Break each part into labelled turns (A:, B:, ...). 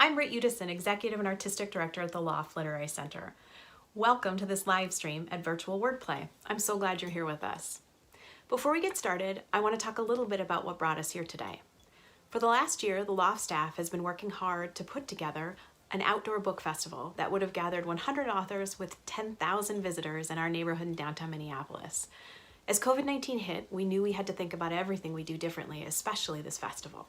A: I'm Britt Udison, Executive and Artistic Director at the Loft Literary Center. Welcome to this live stream at Virtual Wordplay. I'm so glad you're here with us. Before we get started, I want to talk a little bit about what brought us here today. For the last year, the Loft staff has been working hard to put together an outdoor book festival that would have gathered 100 authors with 10,000 visitors in our neighborhood in downtown Minneapolis. As COVID-19 hit, we knew we had to think about everything we do differently, especially this festival.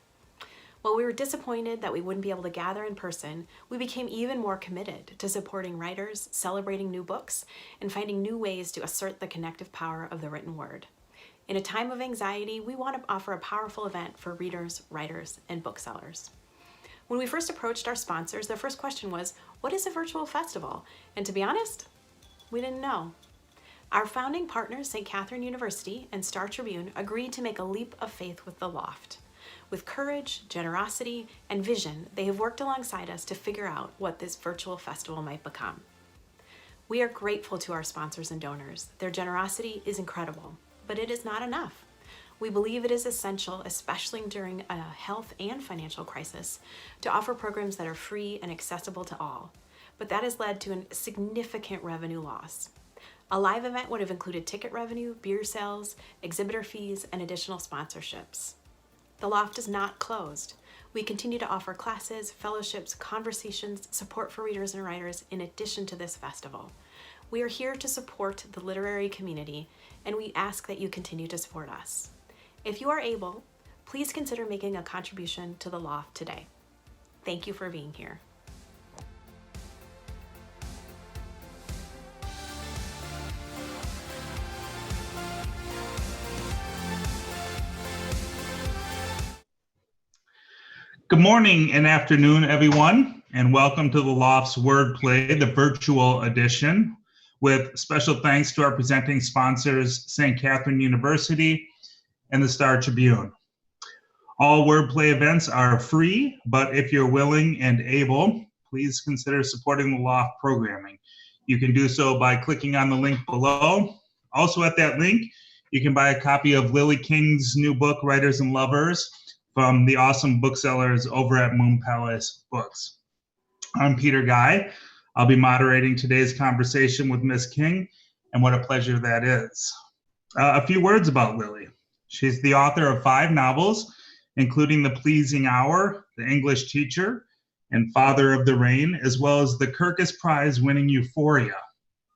A: While we were disappointed that we wouldn't be able to gather in person, we became even more committed to supporting writers, celebrating new books, and finding new ways to assert the connective power of the written word. In a time of anxiety, we want to offer a powerful event for readers, writers, and booksellers. When we first approached our sponsors, their first question was, what is a virtual festival? And to be honest, we didn't know. Our founding partners, St. Catherine University and Star Tribune, agreed to make a leap of faith with the Loft. With courage, generosity, and vision, they have worked alongside us to figure out what this virtual festival might become. We are grateful to our sponsors and donors. Their generosity is incredible, but it is not enough. We believe it is essential, especially during a health and financial crisis, to offer programs that are free and accessible to all. But that has led to a significant revenue loss. A live event would have included ticket revenue, beer sales, exhibitor fees, and additional sponsorships. The Loft is not closed. We continue to offer classes, fellowships, conversations, support for readers and writers in addition to this festival. We are here to support the literary community, and we ask that you continue to support us. If you are able, please consider making a contribution to the Loft today. Thank you for being here.
B: Good morning and afternoon, everyone, and welcome to the Loft's Wordplay, the virtual edition, with special thanks to our presenting sponsors, St. Catherine University and the Star Tribune. All Wordplay events are free, but if you're willing and able, please consider supporting the Loft programming. You can do so by clicking on the link below. Also at that link, you can buy a copy of Lily King's new book, Writers and Lovers, from the awesome booksellers over at Moon Palace Books. I'm Peter Geye. I'll be moderating today's conversation with Ms. King, and what a pleasure that is. A few words about Lily. She's the author of 5 novels, including The Pleasing Hour, The English Teacher, and Father of the Rain, as well as the Kirkus Prize-winning Euphoria,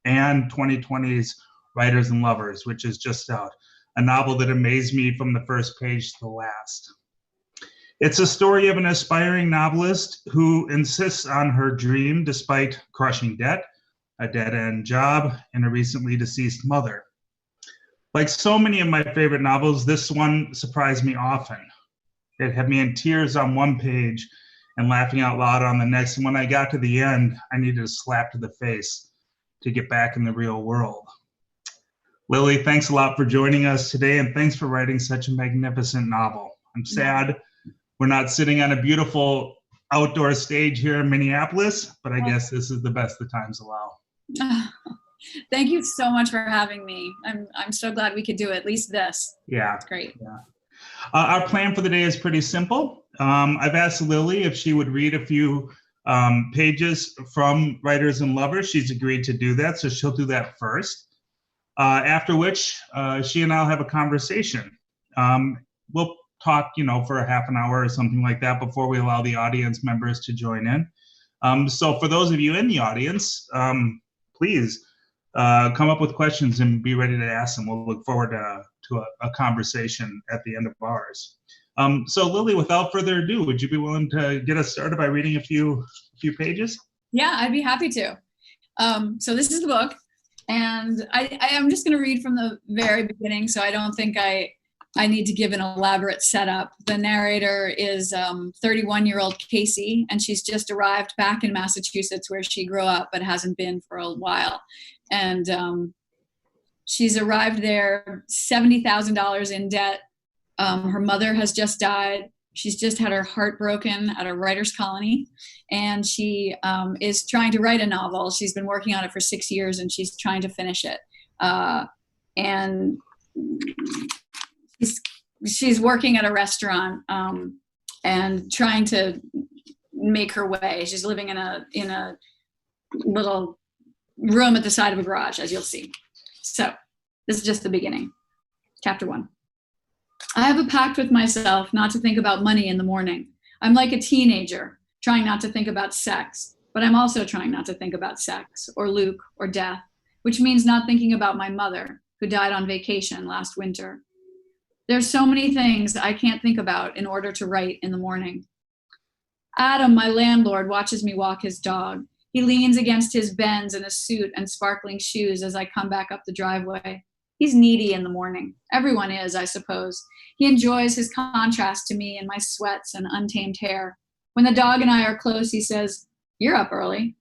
B: and 2020's Writers and Lovers, which is just out, a novel that amazed me from the first page to the last. It's a story of an aspiring novelist who insists on her dream despite crushing debt, a dead-end job, and a recently deceased mother. Like so many of my favorite novels, this one surprised me often. It had me in tears on one page and laughing out loud on the next, and when I got to the end, I needed a slap to the face to get back in the real world. Lily, thanks a lot for joining us today, and thanks for writing such a magnificent novel. I'm sad we're not sitting on a beautiful outdoor stage here in Minneapolis, but I guess this is the best the times allow.
C: Thank you so much for having me. I'm so glad we could do at least this.
B: Yeah.
C: It's great.
B: Yeah. Our plan for the day is pretty simple. I've asked Lily if she would read a few pages from Writers and Lovers. She's agreed to do that, so she'll do that first. After which, she and I'll have a conversation. We'll talk, for a half an hour or something like that before we allow the audience members to join in. So for those of you in the audience, please come up with questions and be ready to ask them. We'll look forward to a conversation at the end of ours. So Lily, without further ado, would you be willing to get us started by reading a few pages?
C: Yeah, I'd be happy to. So this is the book, and I'm just going to read from the very beginning, so I don't think I need to give an elaborate setup. The narrator is 31-year-old Casey, and she's just arrived back in Massachusetts where she grew up but hasn't been for a while. And she's arrived there $70,000 in debt. Her mother has just died. She's just had her heart broken at a writer's colony, and she is trying to write a novel. She's been working on it for 6 years, and she's trying to finish it. And she's working at a restaurant and trying to make her way. She's living in a little room at the side of a garage, as you'll see. So this is just the beginning. Chapter 1. I have a pact with myself not to think about money in the morning. I'm like a teenager, trying not to think about sex, but I'm also trying not to think about sex or Luke or death, which means not thinking about my mother, who died on vacation last winter. There's so many things I can't think about in order to write in the morning. Adam, my landlord, watches me walk his dog. He leans against his Benz in a suit and sparkling shoes as I come back up the driveway. He's needy in the morning. Everyone is, I suppose. He enjoys his contrast to me and my sweats and untamed hair. When the dog and I are close, he says, "You're up early."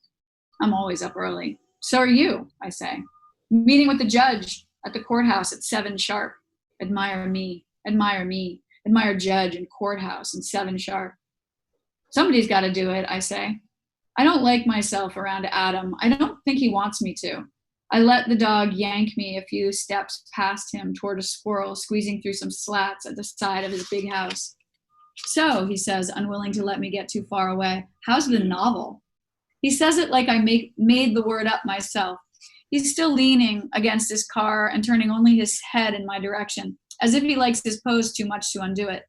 C: I'm always up early. "So are you," I say. "Meeting with the judge at the courthouse at 7 sharp. Admire me, admire me, admire judge and courthouse and 7 sharp. "Somebody's got to do it," I say. I don't like myself around Adam. I don't think he wants me to. I let the dog yank me a few steps past him toward a squirrel squeezing through some slats at the side of his big house. "So," he says, unwilling to let me get too far away, "how's the novel?" He says it like I made the word up myself. He's still leaning against his car and turning only his head in my direction, as if he likes his pose too much to undo it.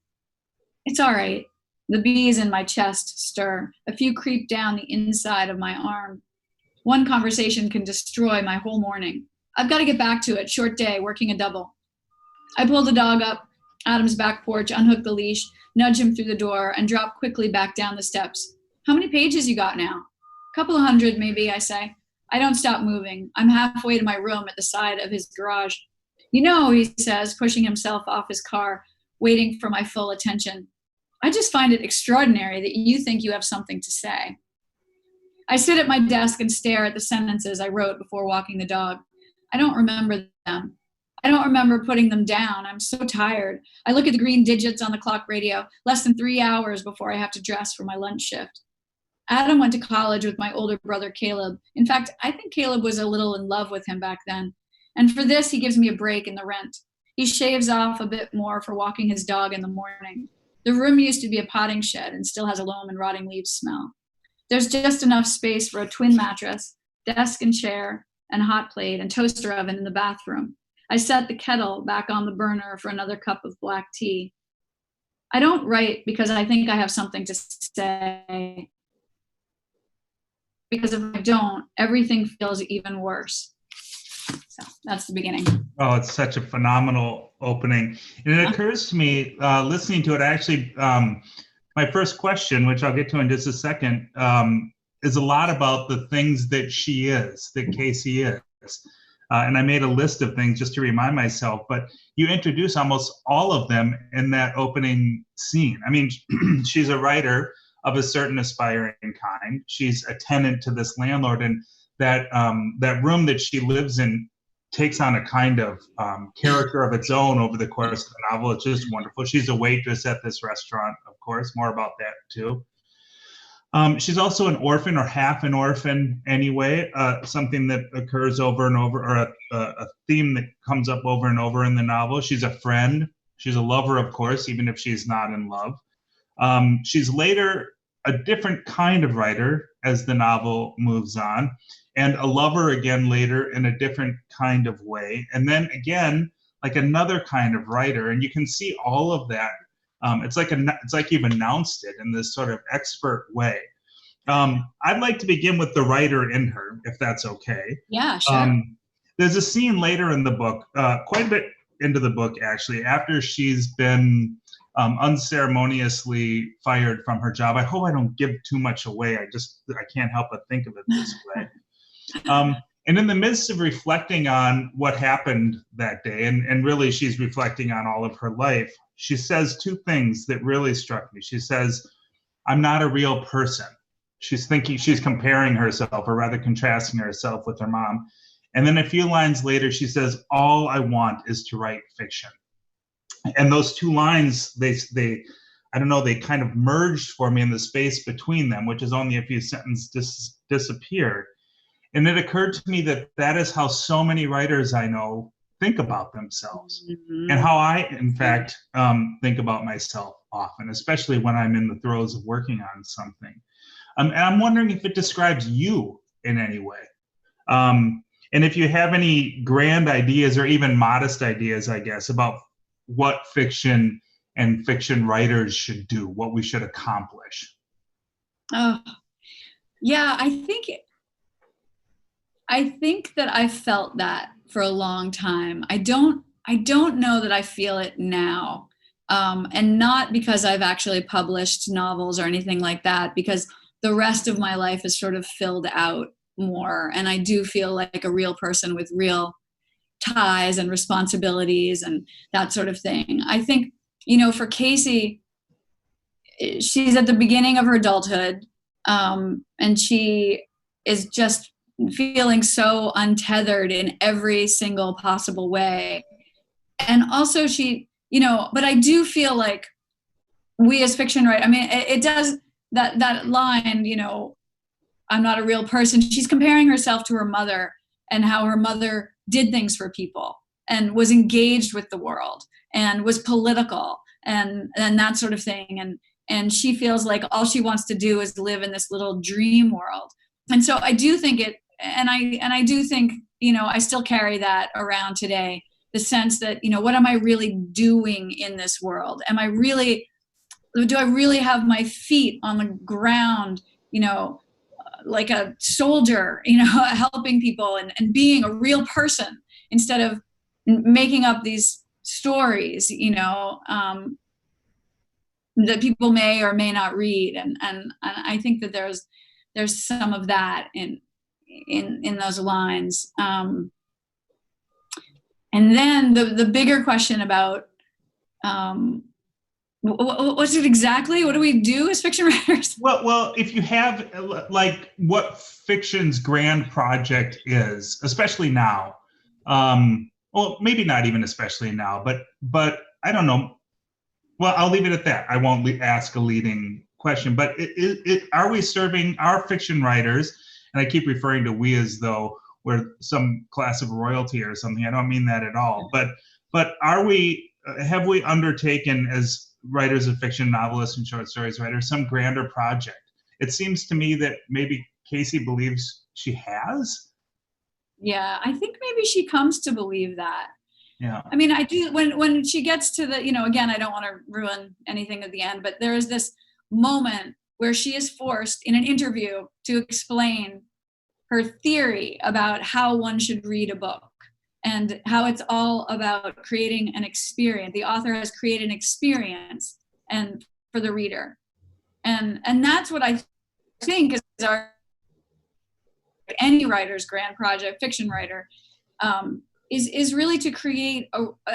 C: It's all right. The bees in my chest stir. A few creep down the inside of my arm. One conversation can destroy my whole morning. I've got to get back to it. Short day, working a double. I pull the dog up Adam's back porch, unhook the leash, nudge him through the door, and drop quickly back down the steps. "How many pages you got now?" "Couple of 100, maybe," I say. I don't stop moving. I'm halfway to my room at the side of his garage. "You know," he says, pushing himself off his car, waiting for my full attention, "I just find it extraordinary that you think you have something to say." I sit at my desk and stare at the sentences I wrote before walking the dog. I don't remember them. I don't remember putting them down. I'm so tired. I look at the green digits on the clock radio, less than 3 hours before I have to dress for my lunch shift. Adam went to college with my older brother, Caleb. In fact, I think Caleb was a little in love with him back then. And for this, he gives me a break in the rent. He shaves off a bit more for walking his dog in the morning. The room used to be a potting shed and still has a loam and rotting leaves smell. There's just enough space for a twin mattress, desk and chair, and hot plate and toaster oven in the bathroom. I set the kettle back on the burner for another cup of black tea. I don't write because I think I have something to say. Because if I don't, everything feels even worse. So that's the beginning.
B: Oh, it's such a phenomenal opening. And it occurs to me, listening to it, actually, my first question, which I'll get to in just a second, is a lot about the things that she is, that Casey is. And I made a list of things just to remind myself, but you introduce almost all of them in that opening scene. I mean, she's a writer of a certain aspiring kind. She's a tenant to this landlord, and that room that she lives in takes on a kind of character of its own over the course of the novel. It's just wonderful. She's a waitress at this restaurant, of course, more about that too. She's also an orphan, or half an orphan anyway, something that occurs over and over, or a theme that comes up over and over in the novel. She's a friend. She's a lover, of course, even if she's not in love. She's later a different kind of writer as the novel moves on, and a lover again later in a different kind of way. And then again, like another kind of writer. And you can see all of that. It's like you've announced it in this sort of expert way. I'd like to begin with the writer in her, if that's okay.
C: Yeah, sure.
B: There's a scene later in the book, quite a bit into the book actually, after she's been unceremoniously fired from her job. I hope I don't give too much away. I can't help but think of it this way. And in the midst of reflecting on what happened that day, and really she's reflecting on all of her life, she says two things that really struck me. She says, "I'm not a real person." She's comparing herself, or rather contrasting herself with her mom. And then a few lines later, she says, "All I want is to write fiction." And those two lines, they kind of merged for me in the space between them, which is only a few sentences disappeared. And it occurred to me that that is how so many writers I know think about themselves, and how I, in fact, think about myself often, especially when I'm in the throes of working on something. And I'm wondering if it describes you in any way. And if you have any grand ideas or even modest ideas, I guess, about what fiction and fiction writers should do, what we should accomplish.
C: Oh, yeah, I think that I felt that for a long time. I don't know that I feel it now. And not because I've actually published novels or anything like that, because the rest of my life is sort of filled out more. And I do feel like a real person with real ties and responsibilities and that sort of thing. I think, for Casey, she's at the beginning of her adulthood, and she is just feeling so untethered in every single possible way. And also but I do feel like we as fiction writers, I mean, it does that line, I'm not a real person. She's comparing herself to her mother and how her mother did things for people and was engaged with the world and was political and that sort of thing. And she feels like all she wants to do is live in this little dream world. And so I do think I do think, I still carry that around today, the sense that, what am I really doing in this world? Do I really have my feet on the ground, like a soldier, helping people and being a real person instead of making up these stories, that people may or may not read. And I think that there's some of that in those lines. And then the bigger question about what's it exactly? What do we do as fiction writers?
B: Well, if you have like what fiction's grand project is, especially now, well, maybe not even especially now, but I don't know. Well, I'll leave it at that. I won't ask a leading question, but are we serving our fiction writers? And I keep referring to we as though we're some class of royalty or something. I don't mean that at all. But have we undertaken as writers of fiction, novelists and short stories writers, some grander project? It seems to me that maybe Casey believes she has.
C: Yeah, I think maybe she comes to believe that.
B: Yeah.
C: I mean, I do when she gets to the, again, I don't want to ruin anything at the end, but there is this moment where she is forced in an interview to explain her theory about how one should read a book and how it's all about creating an experience. The author has created an experience and for the reader. And that's what I think is any writer's grand project, fiction writer, is really to create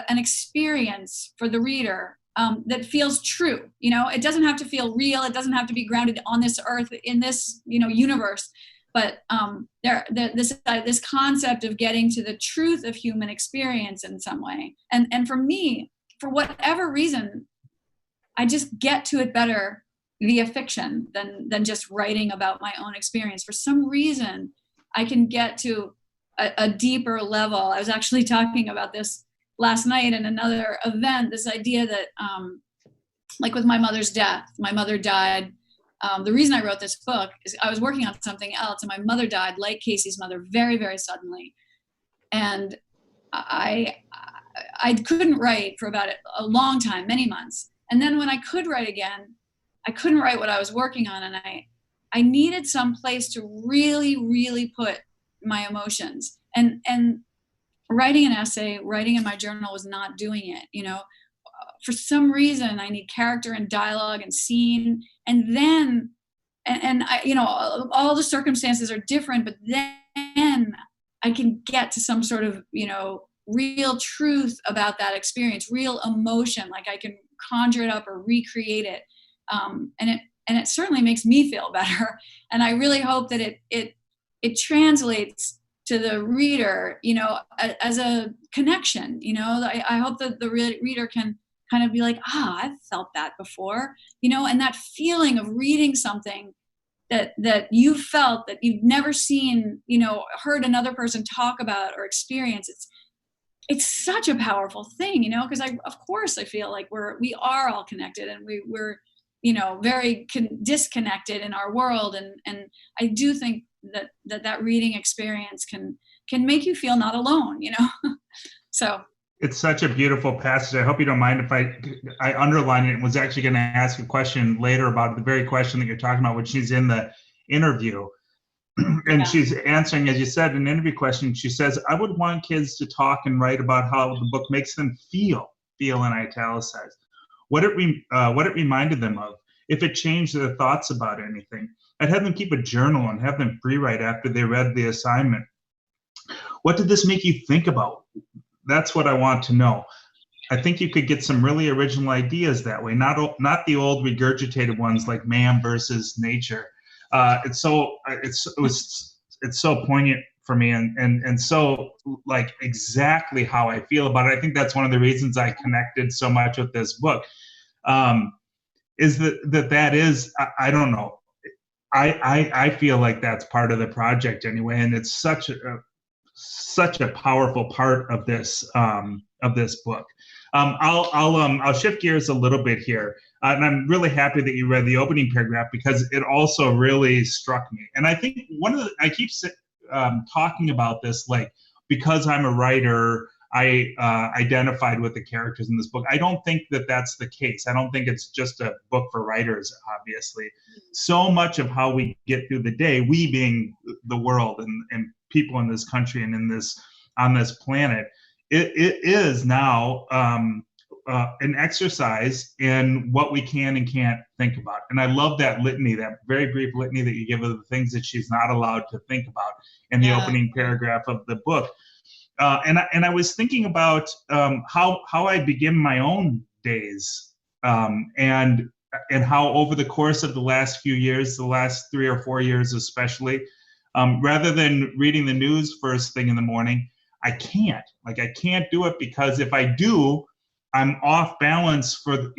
C: an experience for the reader that feels true. It doesn't have to feel real. It doesn't have to be grounded on this earth in this universe. But this concept of getting to the truth of human experience in some way. And for me, for whatever reason, I just get to it better via fiction than just writing about my own experience. For some reason, I can get to a deeper level. I was actually talking about this last night in another event, this idea that like with my mother's death, my mother died. The reason I wrote this book is I was working on something else and my mother died, like Casey's mother, very, very suddenly. And I couldn't write for about a long time, many months. And then when I could write again, I couldn't write what I was working on. And I needed some place to really, really put my emotions. And writing an essay, writing in my journal was not doing it, For some reason, I need character and dialogue and scene. And then, and I, all the circumstances are different, but then I can get to some sort of, real truth about that experience, real emotion, like I can conjure it up or recreate it. And it certainly makes me feel better. And I really hope that it translates to the reader, as a connection, I hope that the reader can kind of be like, I've felt that before, and that feeling of reading something that you felt that you've never seen, heard another person talk about or experience. It's such a powerful thing, because of course I feel like we are all connected and we're very disconnected in our world. And I do think that reading experience can make you feel not alone, So.
B: It's such a beautiful passage. I hope you don't mind if I underlined it and was actually going to ask a question later about the very question that you're talking about when she's in the interview. And she's answering, as you said, an interview question. She says, I would want kids to talk and write about how the book makes them feel in italicized, what it reminded them of, if it changed their thoughts about anything. I'd have them keep a journal and have them free write after they read the assignment. What did this make you think about? That's what I want to know. I think you could get some really original ideas that way, not the old regurgitated ones like man versus nature. It's so poignant for me and so like exactly how I feel about it. I think that's one of the reasons I connected so much with this book. Is that is I don't know. I feel like that's part of the project anyway, and it's such a powerful part of this book. I'll shift gears a little bit here, and I'm really happy that you read the opening paragraph because it also really struck me. And I think I keep talking about this, like, because I'm a writer, I identified with the characters in this book. I don't think that that's the case. I don't think it's just a book for writers, obviously. So much of how we get through the day, we being the world and people in this country and on this planet, it is now an exercise in what we can and can't think about. And I love that litany, that very brief litany that you give of the things that she's not allowed to think about in the opening paragraph of the book. And I was thinking about how I begin my own days, and how over the course of the last few years, the last 3 or 4 years especially, rather than reading the news first thing in the morning, I can't do it, because if I do, I'm off balance for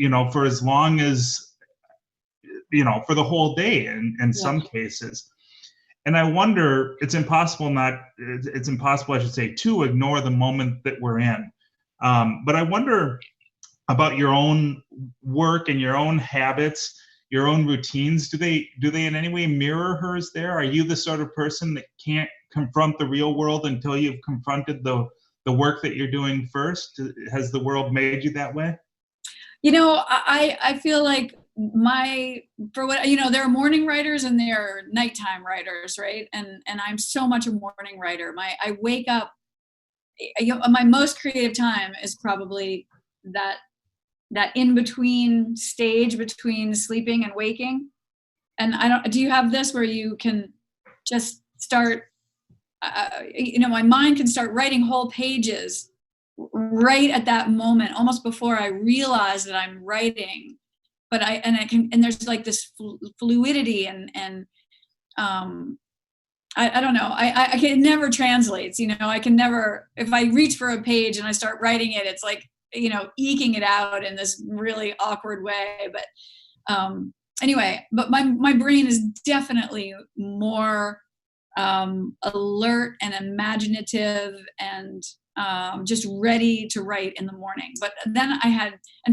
B: as long as, for the whole day in some cases. And I wonder, it's impossible, I should say, to ignore the moment that we're in. But I wonder about your own work and your own habits, your own routines. Do they in any way mirror hers there? Are you the sort of person that can't confront the real world until you've confronted the work that you're doing first? Has the world made you that way?
C: I feel like there are morning writers and there are nighttime writers, right? And I'm so much a morning writer. I wake up, my most creative time is probably that in between stage between sleeping and waking. And do you have this where you can just start, my mind can start writing whole pages right at that moment, almost before I realize that I'm writing. But there's like this fluidity and I don't know. It never translates. I can never, if I reach for a page and I start writing it, it's like, eking it out in this really awkward way. But anyway, but my brain is definitely more alert and imaginative and just ready to write in the morning. But then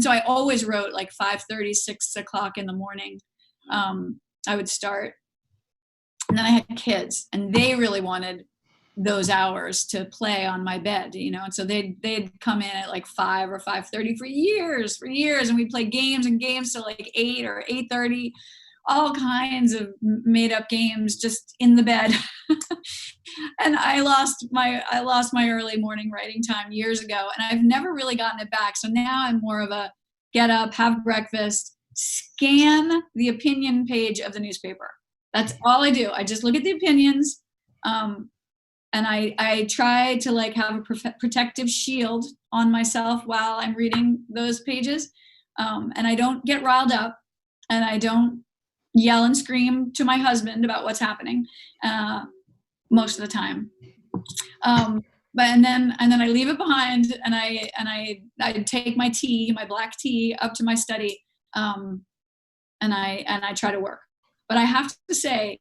C: so I always wrote like 5:30, 6 o'clock in the morning. I would start. And then I had kids, and they really wanted those hours to play on my bed, and so they'd come in at like 5 or 5:30 for years, and we'd play games till like 8 or 8:30, all kinds of made up games just in the bed. And I lost my early morning writing time years ago, and I've never really gotten it back. So now I'm more of a get up, have breakfast, scan the opinion page of the newspaper. That's all I do. I just look at the opinions, and I try to like have a protective shield on myself while I'm reading those pages, and I don't get riled up, and I don't yell and scream to my husband about what's happening most of the time. And then I leave it behind, and I take my tea, my black tea, up to my study, and I try to work. But I have to say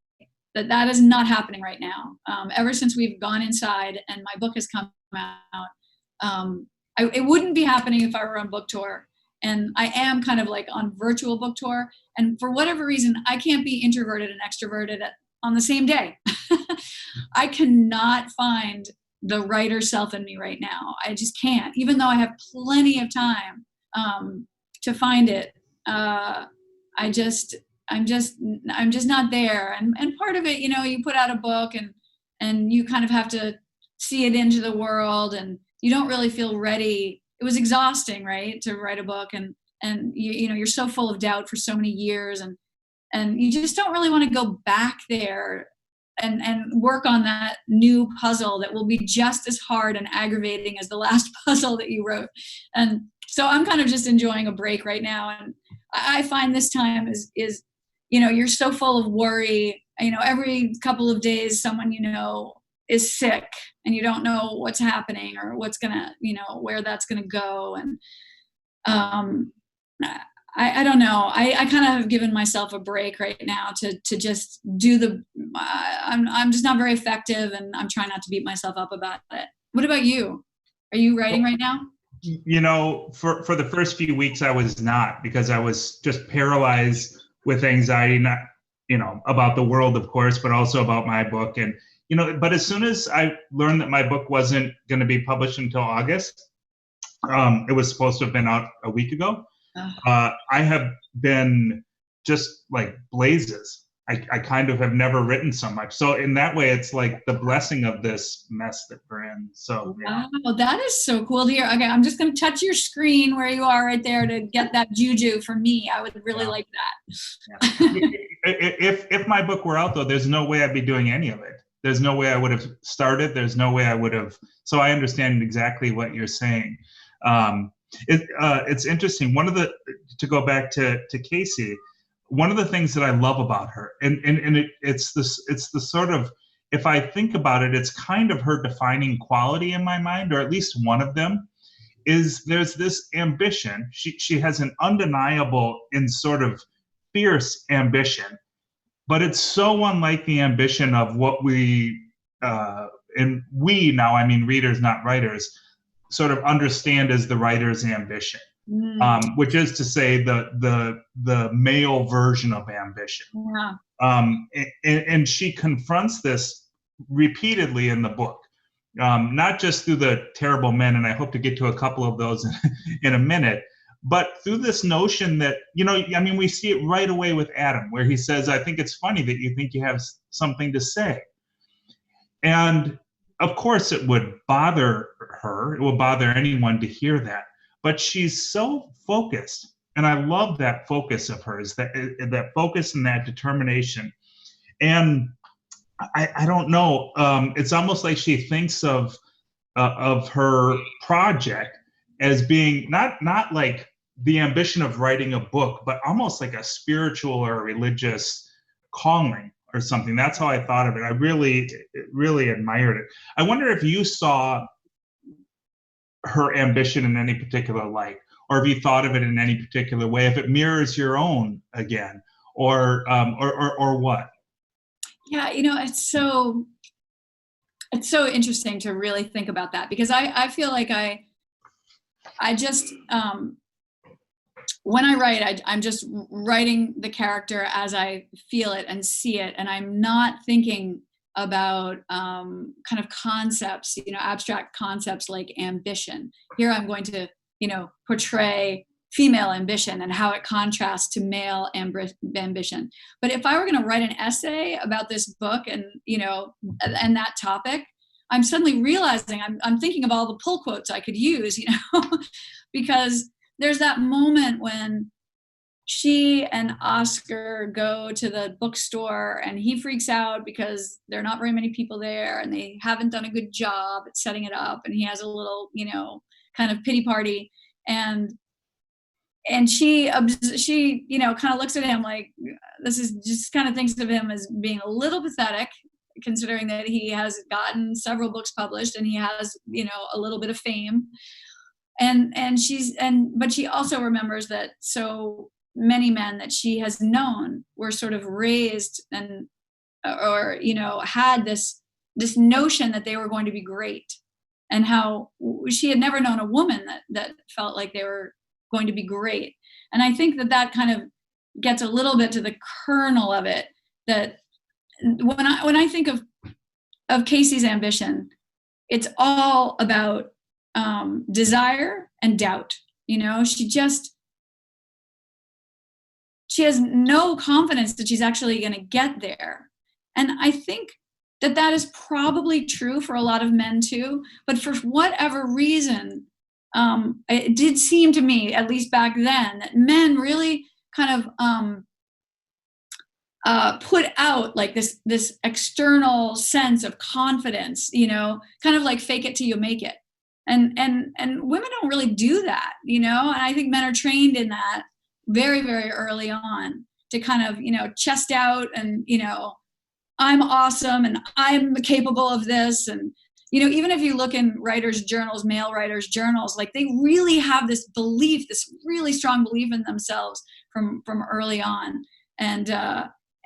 C: that is not happening right now. Ever since we've gone inside and my book has come out, it wouldn't be happening if I were on book tour. and I am kind of like on virtual book tour. And for whatever reason, I can't be introverted and extroverted on the same day. I cannot find the writer self in me right now. I just can't, even though I have plenty of time to find it. I'm just not there. And part of it, you know, you put out a book and you kind of have to see it into the world, and you don't really feel ready. It was exhausting, right, to write a book, and you know, you're so full of doubt for so many years, and you just don't really want to go back there and work on that new puzzle that will be just as hard and aggravating as the last puzzle that you wrote. And so I'm kind of just enjoying a break right now. And I find this time is, you know, you're so full of worry. You know, every couple of days someone you know is sick and you don't know what's happening or what's gonna, you know, where that's gonna go. And I don't know. I kind of have given myself a break right now to just do I'm just not very effective, and I'm trying not to beat myself up about it. What about you? Are you writing right now?
B: You know, for the first few weeks, I was not, because I was just paralyzed with anxiety, not, you know, about the world, of course, but also about my book. And, you know, but as soon as I learned that my book wasn't going to be published until August, it was supposed to have been out a week ago. I have been just like blazes. I kind of have never written so much. So in that way, it's like the blessing of this mess that we're in. So yeah.
C: Wow, that is so cool to hear. Okay, I'm just going to touch your screen where you are right there to get that juju for me. I would really like that.
B: Yeah. If my book were out, though, there's no way I'd be doing any of it. There's no way I would have started. There's no way I would have. So I understand exactly what you're saying. It's interesting. To go back to Casey, one of the things that I love about her, and it's the sort of, if I think about it, it's kind of her defining quality in my mind, or at least one of them, is there's this ambition. She has an undeniable and sort of fierce ambition, but it's so unlike the ambition of what and we now, I mean readers, not writers, sort of understand as the writer's ambition, which is to say the male version of ambition. Yeah. And she confronts this repeatedly in the book, not just through the terrible men, and I hope to get to a couple of those in a minute, but through this notion that, you know, I mean, we see it right away with Adam, where he says, I think it's funny that you think you have something to say. And of course it would bother her, it will bother anyone to hear that, but she's so focused, and I love that focus of hers, that focus and that determination. And I don't know, it's almost like she thinks of her project as being not like the ambition of writing a book, but almost like a spiritual or religious calling or something. That's how I thought of it. I really admired it. I wonder if you saw her ambition in any particular light, or if you thought of it in any particular way, if it mirrors your own again, or what?
C: Yeah, you know, it's so interesting to really think about that, because I feel like I just when I write, I'm just writing the character as I feel it and see it, and I'm not thinking about kind of concepts, you know, abstract concepts like ambition. Here I'm going to, you know, portray female ambition and how it contrasts to male ambition. But if I were going to write an essay about this book and, you know, and that topic, I'm suddenly realizing I'm thinking of all the pull quotes I could use, you know, because there's that moment when she and Oscar go to the bookstore and he freaks out because there are not very many people there and they haven't done a good job at setting it up. And he has a little, you know, kind of pity party. And she, you know, kind of looks at him like, this is just kind of thinks of him as being a little pathetic, considering that he has gotten several books published and he has, you know, a little bit of fame. But she also remembers that so many men that she has known were sort of raised or you know, had this notion that they were going to be great, and how she had never known a woman that felt like they were going to be great. And I think that kind of gets a little bit to the kernel of it, that when I think of Casey's ambition, it's all about desire and doubt. She has no confidence that she's actually going to get there. And I think that is probably true for a lot of men too. But for whatever reason, it did seem to me, at least back then, that men really kind of put out like this external sense of confidence, kind of like fake it till you make it. And women don't really do that, and I think men are trained in that very, very early on to kind of, chest out and, I'm awesome and I'm capable of this. And, even if you look in writers' journals, male writers' journals, like they really have this belief, this really strong belief in themselves from early on. And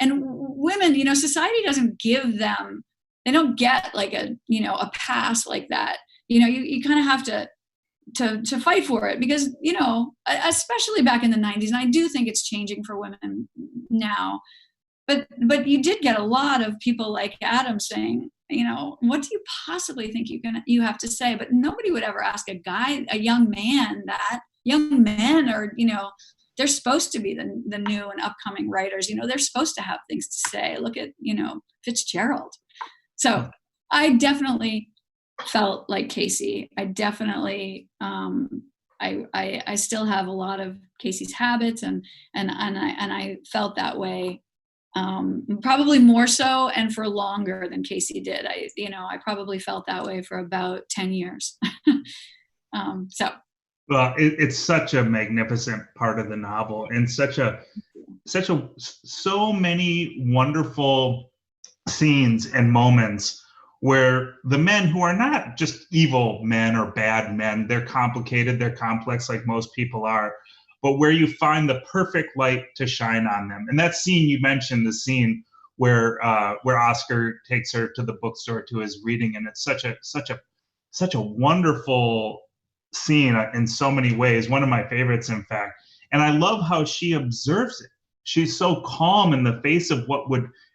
C: women, society doesn't give them, they don't get like a pass like that. You kind of have to fight for it because, especially back in the 90s, and I do think it's changing for women now, but you did get a lot of people like Adam saying, what do you possibly think you have to say? But nobody would ever ask a young man that. Young men are, they're supposed to be the new and upcoming writers. They're supposed to have things to say. Look at, Fitzgerald. So I definitely felt like Casey. I definitely, I still have a lot of Casey's habits, and I felt that way, probably more so and for longer than Casey did. I probably felt that way for about 10 years.
B: Well, it's such a magnificent part of the novel, and so many wonderful scenes and moments where the men, who are not just evil men or bad men, they're complicated, they're complex like most people are, but where you find the perfect light to shine on them. And that scene you mentioned, the scene where Oscar takes her to the bookstore to his reading, and it's such a wonderful scene in so many ways, one of my favorites, in fact. And I love how she observes it. She's so calm in the face of what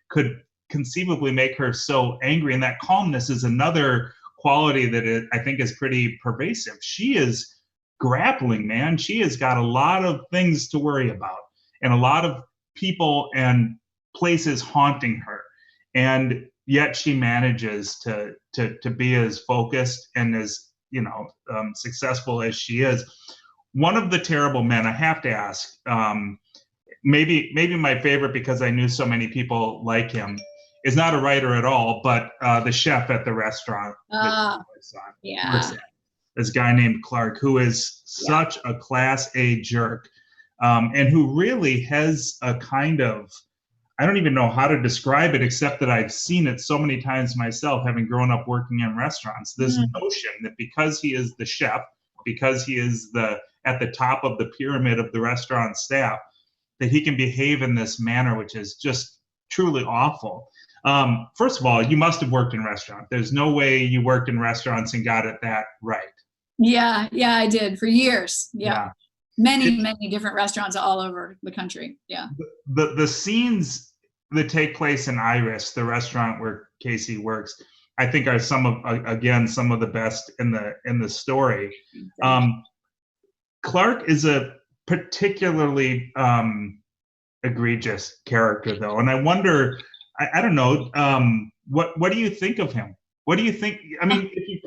B: could conceivably make her so angry, and that calmness is another quality that I think is pretty pervasive. She is grappling, man. She has got a lot of things to worry about, and a lot of people and places haunting her, and yet she manages to be as focused and as successful as she is. One of the terrible men, I have to ask, maybe my favorite because I knew so many people like him, is not a writer at all, but the chef at the restaurant.
C: Yeah.
B: This guy named Clark, who is such a Class A jerk, and who really has a kind of, I don't even know how to describe it, except that I've seen it so many times myself, having grown up working in restaurants. This notion that because he is the chef, because he is at the top of the pyramid of the restaurant staff, that he can behave in this manner, which is just truly awful. First of all, you must have worked in restaurants. There's no way you worked in restaurants and got it that right.
C: Yeah, I did for years. Yeah. Many different restaurants all over the country. Yeah.
B: The scenes that take place in Iris, the restaurant where Casey works, I think are some of the best in the story. Clark is a particularly egregious character, though, and I wonder, I don't know, what do you think of him? What do you think? I mean, if you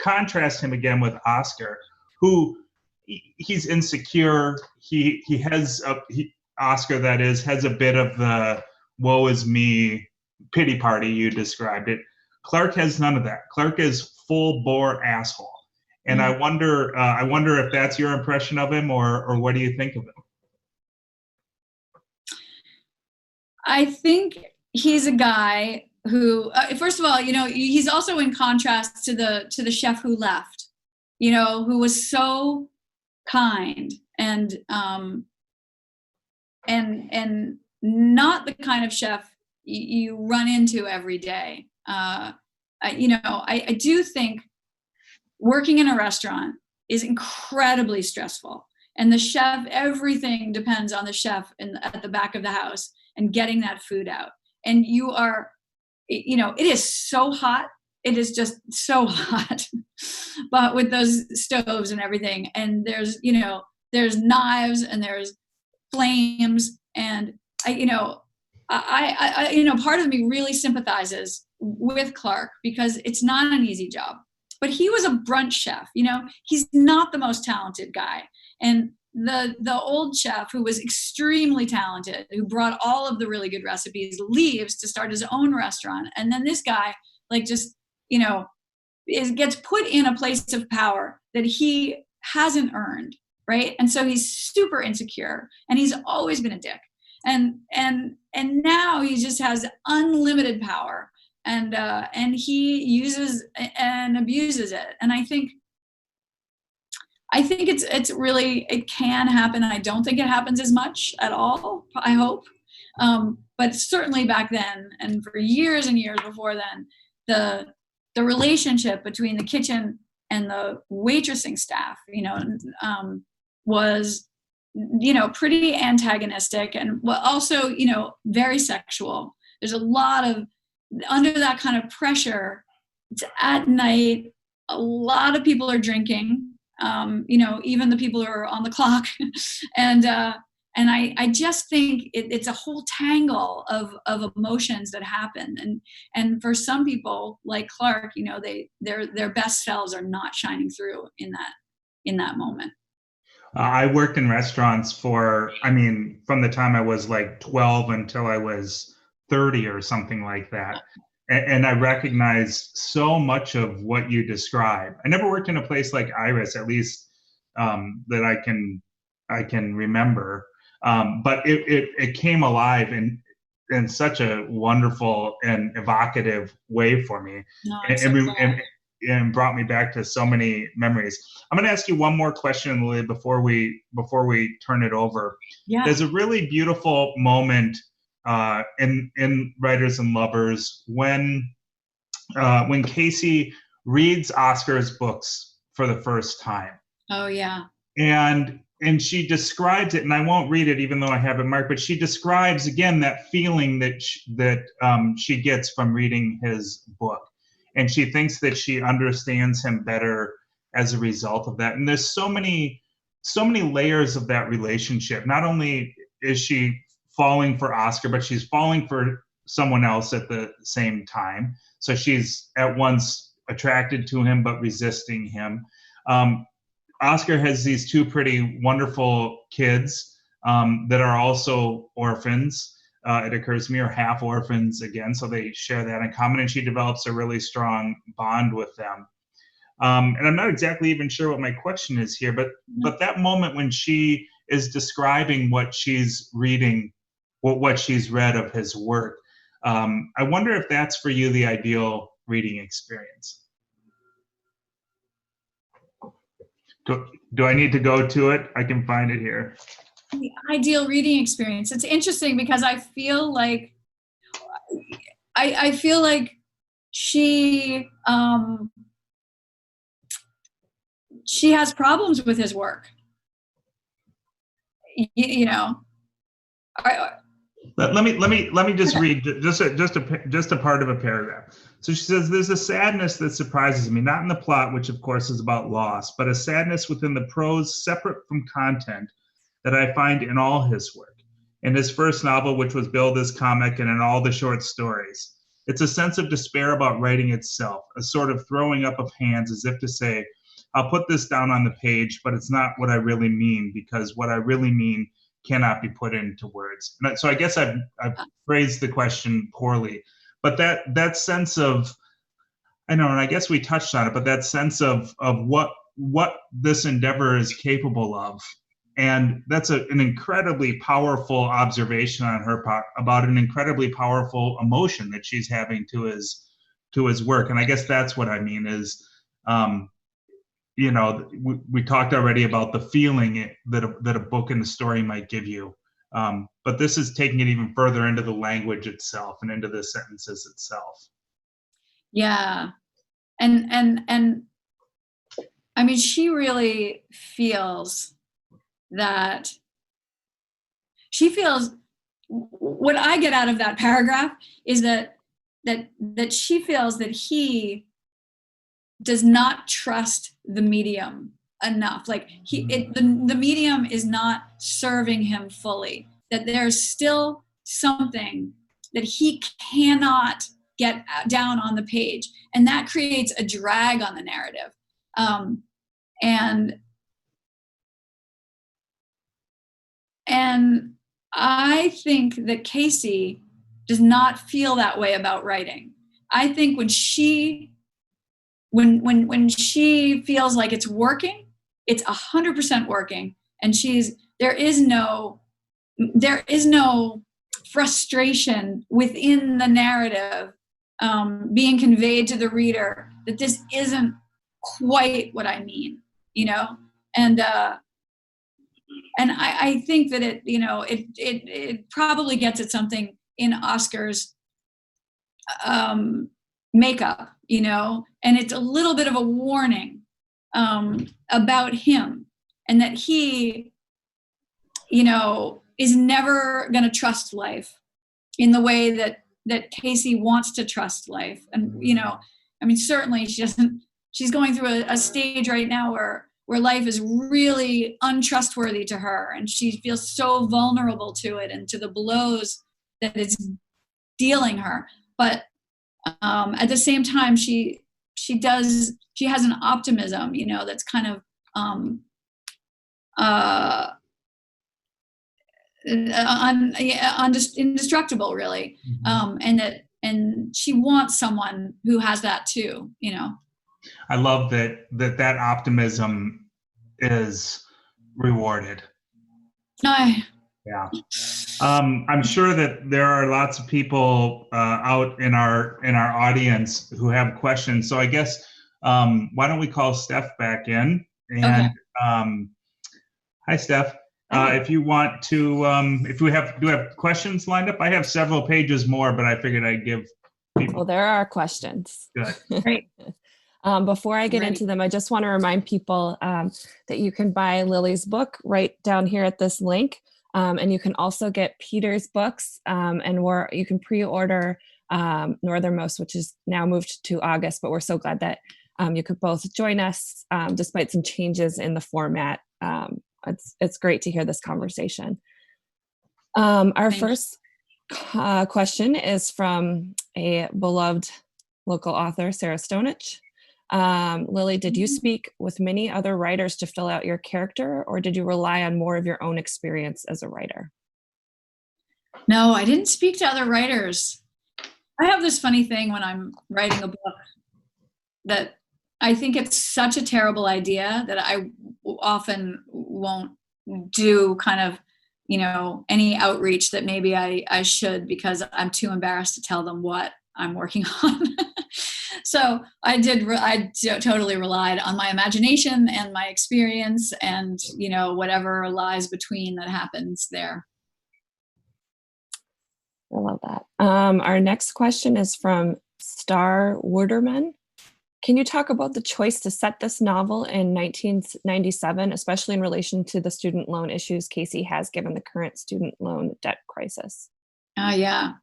B: contrast him again with Oscar, who he's insecure. Oscar, that is, has a bit of the woe is me pity party you described it. Clark has none of that. Clark is full bore asshole. And I wonder if that's your impression of him, or what do you think of him?
C: I think he's a guy who, first of all, he's also in contrast to the chef who left, who was so kind and not the kind of chef you run into every day. I do think working in a restaurant is incredibly stressful. And the chef, everything depends on the chef at the back of the house and getting that food out. And you are, you know, it is so hot. It is just so hot, but with those stoves and everything, and there's, you know, there's knives and there's flames, and I you know, part of me really sympathizes with Clark because it's not an easy job. But he was a brunch chef, you know, he's not the most talented guy. And the old chef, who was extremely talented, who brought all of the really good recipes, leaves to start his own restaurant. And then this guy, like, just, you know, gets put in a place of power that he hasn't earned, right? And so he's super insecure, and he's always been a dick. And now he just has unlimited power, and he uses and abuses it. And I think it's really, it can happen. I don't think it happens as much at all, I hope. But certainly back then, and for years and years before then, the relationship between the kitchen and the waitressing staff, you know, was, you know, pretty antagonistic, and also, you know, very sexual. There's a lot of, under that kind of pressure, it's at night, a lot of people are drinking, you know, even the people who are on the clock. And I just think it's a whole tangle of emotions that happen. And for some people like Clark, you know, their best selves are not shining through in that moment.
B: I worked in restaurants for, I mean, from the time I was like 12 until I was 30 or something like that. And I recognize so much of what you describe. I never worked in a place like Iris, at least that I can remember. But it came alive in such a wonderful and evocative way for me.
C: No,
B: And brought me back to so many memories. I'm going to ask you one more question, Lily, before we turn it over.
C: Yeah.
B: There's a really beautiful moment in Writers and Lovers when Casey reads Oscar's books for the first time.
C: Oh yeah.
B: And she describes it, and I won't read it even though I have it marked, but she describes again that feeling that she gets from reading his book. And she thinks that she understands him better as a result of that. And there's so many layers of that relationship. Not only is she falling for Oscar, but she's falling for someone else at the same time. So she's at once attracted to him, but resisting him. Oscar has these two pretty wonderful kids that are also orphans. It occurs to me, or half orphans again, so they share that in common, and she develops a really strong bond with them. And I'm not exactly even sure what my question is here, but that moment when she is describing what she's reading, what she's read of his work, I wonder if that's for you the ideal reading experience. Do I need to go to it? I can find it here.
C: The ideal reading experience. It's interesting because I feel like she has problems with his work. You know.
B: Let me just read just a part of a paragraph. So she says, "There's a sadness that surprises me, not in the plot, which of course is about loss, but a sadness within the prose separate from content that I find in all his work. In his first novel, which was billed as comic, and in all the short stories. It's a sense of despair about writing itself, a sort of throwing up of hands as if to say, I'll put this down on the page, but it's not what I really mean, because what I really mean cannot be put into words." So I guess I've phrased the question poorly, but that sense of, I know, and I guess we touched on it, but that sense of what this endeavor is capable of. And that's an incredibly powerful observation on her part about an incredibly powerful emotion that she's having to his work. And I guess that's what I mean is, you know, we talked already about the feeling that a book and a story might give you. But this is taking it even further into the language itself and into the sentences itself.
C: Yeah. And I mean, she really feels that she feels, what I get out of that paragraph is that she feels that he does not trust the medium enough. Like the medium is not serving him fully, that there's still something that he cannot get down on the page. And that creates a drag on the narrative. And I think that Casey does not feel that way about writing. I think when she feels like it's working, it's 100% working, and there is no frustration within the narrative being conveyed to the reader that this isn't quite what I mean, and I think that it probably gets at something in Oscar's makeup, and it's a little bit of a warning about him, and that he, is never going to trust life in the way that Casey wants to trust life. And, certainly she's going through a stage right now where life is really untrustworthy to her, and she feels so vulnerable to it and to the blows that it's dealing her. But at the same time, she has an optimism, that's kind of indestructible, really. And she wants someone who has that too,
B: I love that optimism is rewarded. Yeah. I'm sure that there are lots of people out in our audience who have questions. So I guess why don't we call Steph back in? And
C: okay.
B: Hi, Steph. If you want to, if we have questions lined up, I have several pages more, but I figured I'd give people.
D: Well, there are questions.
B: Good.
C: Great.
D: Before I get into them, I just want to remind people that you can buy Lily's book right down here at this link. And you can also get Peter's books, and you can pre-order Northernmost, which is now moved to August, but we're so glad that you could both join us despite some changes in the format. It's great to hear this conversation. Our first question is from a beloved local author, Sarah Stonich. Lily, did you speak with many other writers to fill out your character, or did you rely on more of your own experience as a writer?
C: No, I didn't speak to other writers. I have this funny thing when I'm writing a book that I think it's such a terrible idea that I often won't do kind of, any outreach that maybe I should, because I'm too embarrassed to tell them what I'm working on. So I totally relied on my imagination and my experience and, whatever lies between that happens there.
D: I love that. Our next question is from Star Wordman. Can you talk about the choice to set this novel in 1997, especially in relation to the student loan issues Casey has given the current student loan debt crisis?
C: Yeah.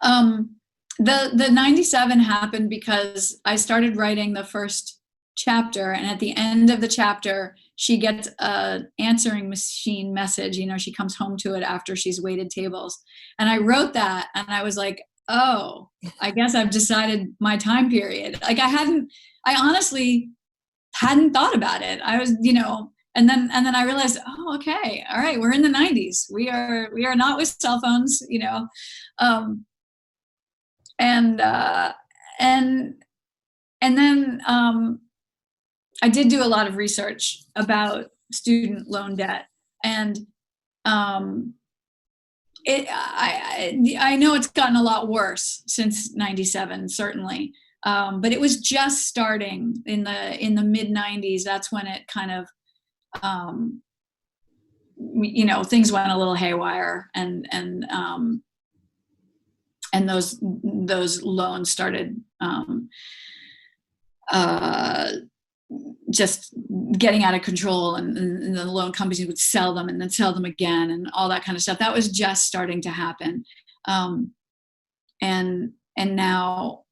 C: The 97 happened because I started writing the first chapter, and at the end of the chapter, she gets an answering machine message. She comes home to it after she's waited tables. And I wrote that, and I was like, oh, I guess I've decided my time period. Like I honestly hadn't thought about it. I was, and then I realized, oh, okay, all right, we're in the 90s. We are not with cell phones, and then I did do a lot of research about student loan debt, and I know it's gotten a lot worse since 97, certainly, but it was just starting in the mid 90s. That's when it kind of things went a little haywire, and those loans started just getting out of control, and the loan companies would sell them and then sell them again and all that kind of stuff. That was just starting to happen. And now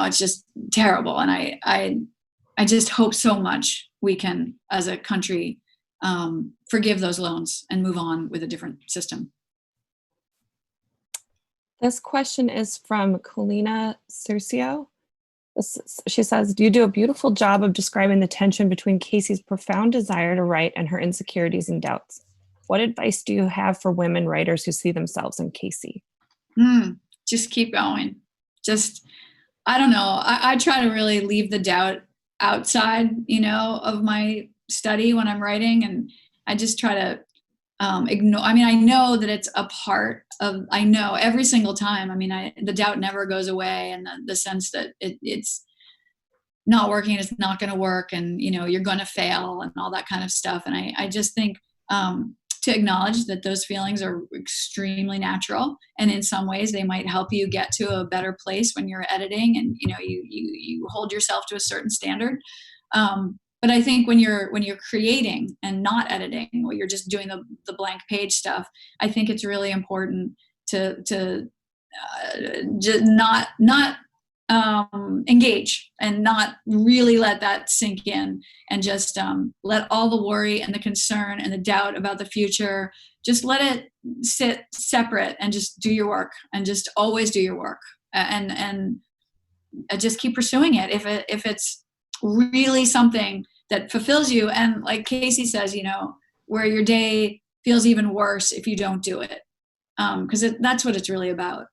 C: it's just terrible. And I just hope so much we can, as a country, forgive those loans and move on with a different system.
D: This question is from Colina Cercio. She says, "You do a beautiful job of describing the tension between Casey's profound desire to write and her insecurities and doubts. What advice do you have for women writers who see themselves in Casey?"
C: Just keep going. I don't know. I try to really leave the doubt outside, of my study when I'm writing. And I just try to ignore. I mean, I know that it's a part of, I know every single time. I mean, the doubt never goes away, and the sense that it's not working, it's not going to work, and, you're going to fail and all that kind of stuff. And I just think to acknowledge that those feelings are extremely natural, and in some ways they might help you get to a better place when you're editing, and you hold yourself to a certain standard. But I think when you're creating and not editing, or you're just doing the blank page stuff, I think it's really important to just not engage and not really let that sink in, and just let all the worry and the concern and the doubt about the future, just let it sit separate, and just do your work, and just always do your work, and just keep pursuing it if it's really something that fulfills you. And like Casey says, where your day feels even worse if you don't do it, because that's what it's really about.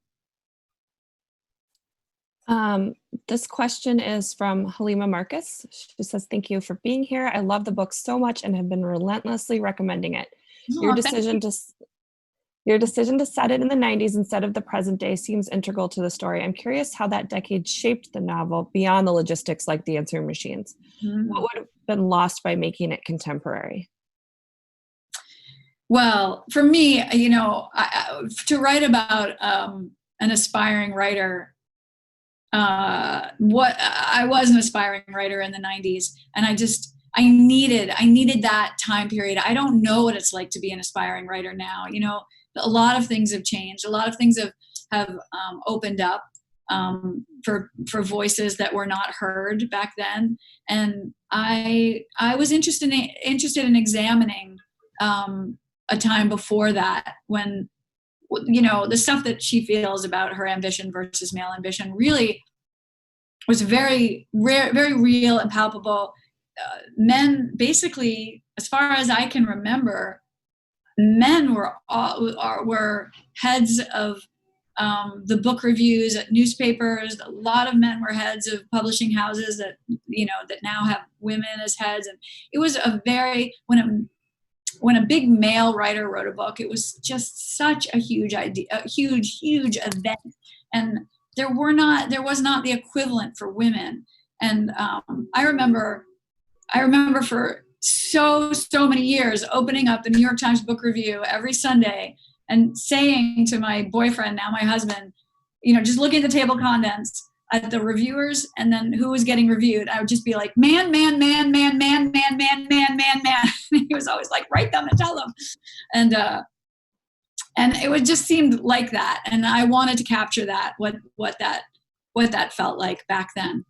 D: This question is from Halima Marcus. She says, "Thank you for being here. I love the book so much and have been relentlessly recommending it. Your decision to set it in the 90s instead of the present day seems integral to the story. I'm curious how that decade shaped the novel beyond the logistics like the answering machines. What would have been lost by making it contemporary?"
C: Well, for me, to write about an aspiring writer, I was an aspiring writer in the 90s, and I needed that time period. I don't know what it's like to be an aspiring writer now. A lot of things have changed. A lot of things have opened up for voices that were not heard back then. And I was interested in examining a time before that, when the stuff that she feels about her ambition versus male ambition really was very rare, very real and palpable. Men, basically, as far as I can remember, men were heads of the book reviews at newspapers. A lot of men were heads of publishing houses that now have women as heads. And it was when a big male writer wrote a book, it was just such a huge idea, a huge event. And there was not the equivalent for women. And I remember for so many years opening up the New York Times book review every Sunday and saying to my boyfriend, now my husband, just looking at the table of contents at the reviewers and then who was getting reviewed, I would just be like, man. He was always like, write them and tell them. And it would just seemed like that. And I wanted to capture that, what that felt like back then.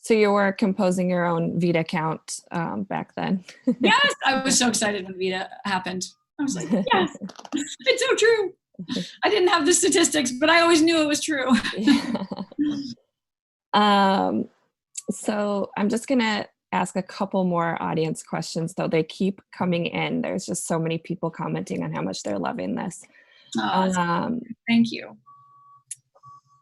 D: So you were composing your own Vita count back then.
C: Yes, I was so excited when Vita happened. I was like, yes, it's so true. I didn't have the statistics, but I always knew it was true.
D: So I'm just going to ask a couple more audience questions, though they keep coming in. There's just so many people commenting on how much they're loving this.
C: Thank you.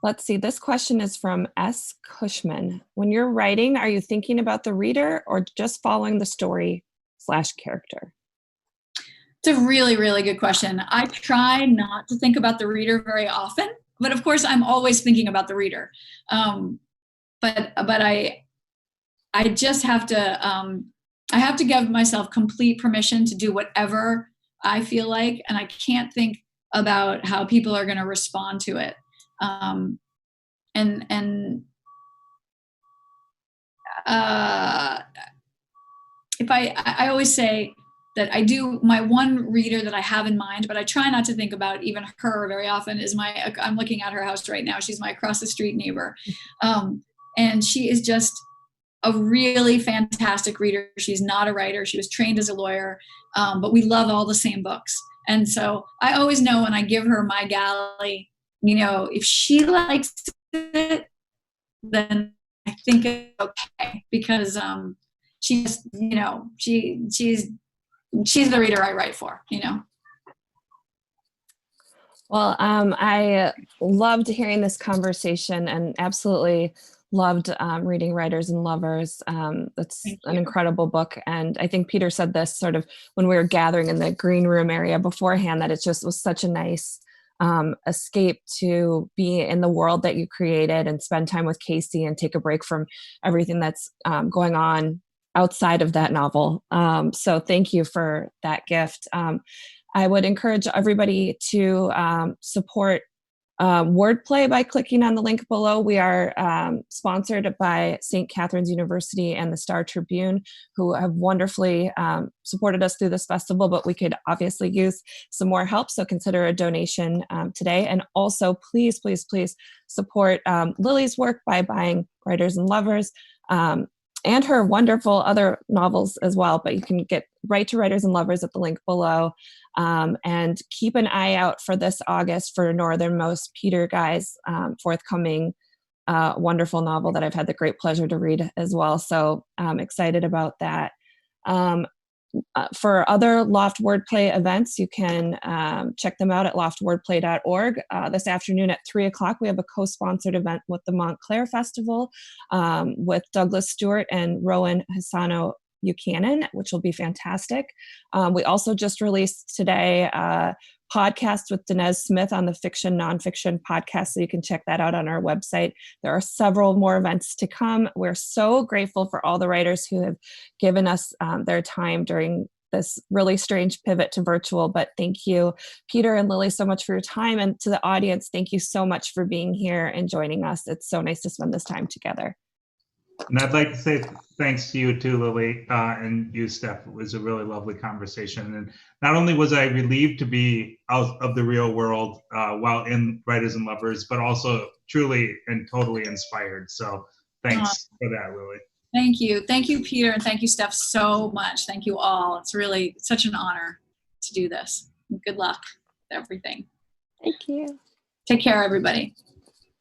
D: Let's see. This question is from S. Cushman. When you're writing, are you thinking about the reader or just following the story/character?
C: It's a really, really good question. I try not to think about the reader very often, but of course I'm always thinking about the reader. But I just have to, I have to give myself complete permission to do whatever I feel like, and I can't think about how people are going to respond to it. And if I always say that I do, my one reader that I have in mind, but I try not to think about even her very often, is I'm looking at her house right now. She's my across the street neighbor. And she is just a really fantastic reader. She's not a writer. She was trained as a lawyer, but we love all the same books. And so I always know when I give her my galley, if she likes it, then I think it's okay, because she just, she's the reader I write for,
D: Well, I loved hearing this conversation and absolutely loved reading Writers and Lovers. It's an incredible book. And I think Peter said this sort of when we were gathering in the green room area beforehand, that it just was such a nice escape to be in the world that you created and spend time with Casey and take a break from everything that's going on outside of that novel. So thank you for that gift. I would encourage everybody to support Wordplay by clicking on the link below. We are sponsored by St. Catherine's University and the Star Tribune, who have wonderfully supported us through this festival, but we could obviously use some more help, so consider a donation today. And also, please, please, please support Lily's work by buying Writers and Lovers, and her wonderful other novels as well. But you can get right to Writers and Lovers at the link below. And keep an eye out for this August for Northernmost, Peter Gey's forthcoming wonderful novel that I've had the great pleasure to read as well. So I'm excited about that. For other Loft Wordplay events, you can check them out at loftwordplay.org. This afternoon at 3 o'clock, we have a co-sponsored event with the Montclair Festival with Douglas Stewart and Rowan Hisano Buchanan, which will be fantastic. We also just released today a podcast with Dinez Smith on the Fiction Nonfiction podcast, so you can check that out on our website. There are several more events to come. We're so grateful for all the writers who have given us their time during this really strange pivot to virtual. But thank you, Peter and Lily, so much for your time. And to the audience, thank you so much for being here and joining us. It's so nice to spend this time together.
B: And I'd like to say thanks to you too, Lily, and you, Steph. It was a really lovely conversation. And not only was I relieved to be out of the real world while in Writers and Lovers, but also truly and totally inspired. So thanks for that, Lily.
C: Thank you. Thank you, Peter. And thank you, Steph, so much. Thank you all. It's really such an honor to do this. Good luck with everything.
D: Thank you.
C: Take care, everybody.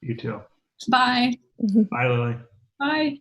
B: You too.
C: Bye.
B: Bye, Lily.
C: Bye.